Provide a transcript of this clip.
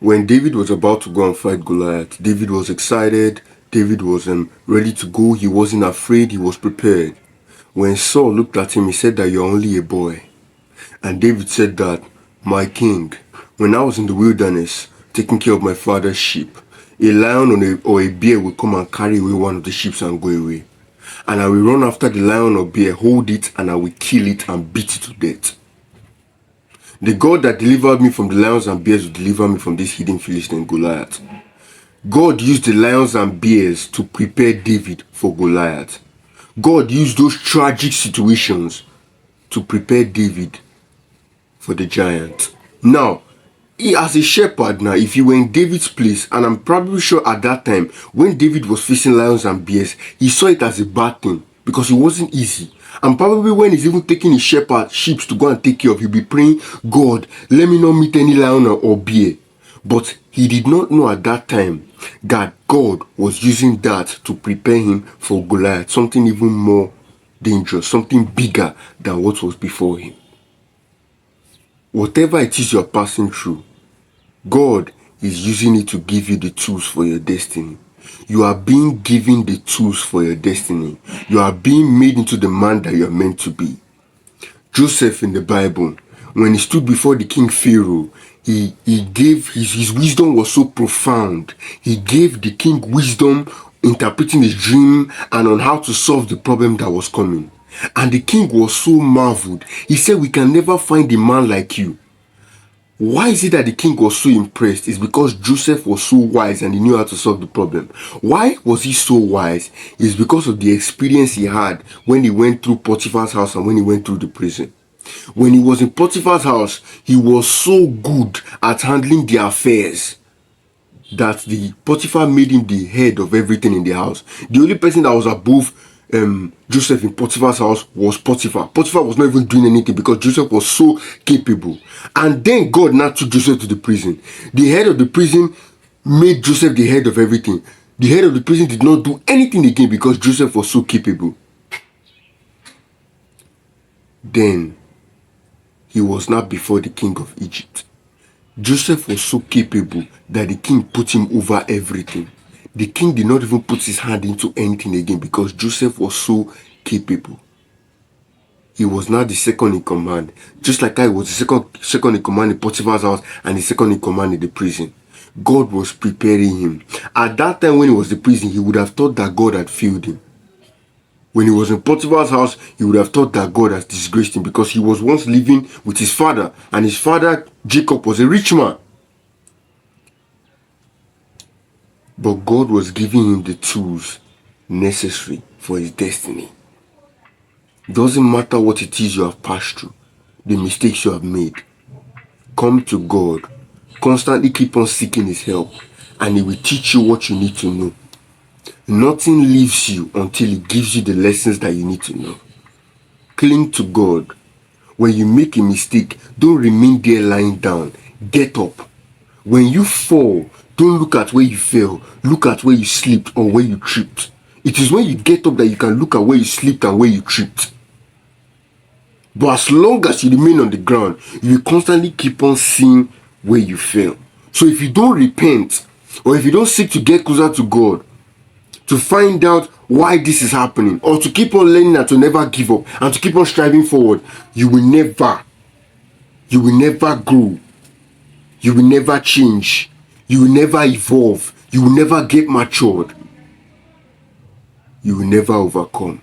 When David was about to go and fight Goliath, David was excited. David was ready to go. He wasn't afraid. He was prepared. When Saul looked at him, he said that you're only a boy. And David said that, my king, when I was in the wilderness taking care of my father's sheep, a lion or a bear will come and carry away one of the sheep and go away. And I will run after the lion or bear, hold it, and I will kill it and beat it to death. The God that delivered me from the lions and bears will deliver me from this hidden Philistine Goliath. God used the lions and bears to prepare David for Goliath. God used those tragic situations to prepare David for the giant. Now, as a shepherd now, if you were in David's place, and I'm probably sure at that time, when David was facing lions and bears, he saw it as a bad thing because it wasn't easy. And probably when he's even taking his sheep to go and take care of, he'll be praying, God, let me not meet any lion or bear. But he did not know at that time that God was using that to prepare him for Goliath, something even more dangerous, something bigger than what was before him. Whatever it is you're passing through, God is using it to give you the tools for your destiny. You are being given the tools for your destiny. You are being made into the man that you are meant to be. Joseph in the Bible, when he stood before the king Pharaoh, he gave his wisdom was so profound. He gave the king wisdom interpreting his dream and on how to solve the problem that was coming. And the king was so marveled. He said, we can never find a man like you. Why is it that the king was so impressed? It's because Joseph was so wise and he knew how to solve the problem. Why was he so wise? It's because of the experience he had when he went through Potiphar's house and when he went through the prison. When he was in Potiphar's house, he was so good at handling the affairs that the Potiphar made him the head of everything in the house. The only person that was above Joseph in Potiphar's house was Potiphar. Potiphar was not even doing anything because Joseph was so capable. And then God now took Joseph to the prison. The head of the prison made Joseph the head of everything. The head of the prison did not do anything again because Joseph was so capable. Then he was now before the king of Egypt. Joseph was so capable that the king put him over everything. The king did not even put his hand into anything again because Joseph was so capable. He was now the second in command, just like I was the second in command in Potiphar's house and the second in command in the prison. God was preparing him. At that time when he was in prison, he would have thought that God had failed him. When he was in Potiphar's house, he would have thought that God has disgraced him because he was once living with his father, and his father, Jacob, was a rich man. But God was giving him the tools necessary for his destiny. Doesn't matter what it is you have passed through, the mistakes you have made. Come to God. Constantly keep on seeking his help, and he will teach you what you need to know. Nothing leaves you until he gives you the lessons that you need to know. Cling to God. When you make a mistake, don't remain there lying down. Get up. When you fall, don't look at where you fell. Look at where you slipped or where you tripped. It is when you get up that you can look at where you slipped and where you tripped. But as long as you remain on the ground, you will constantly keep on seeing where you fell. So if you don't repent, or if you don't seek to get closer to God, to find out why this is happening, or to keep on learning and to never give up, and to keep on striving forward, you will never grow. You will never change. You will never evolve. You will never get matured. You will never overcome.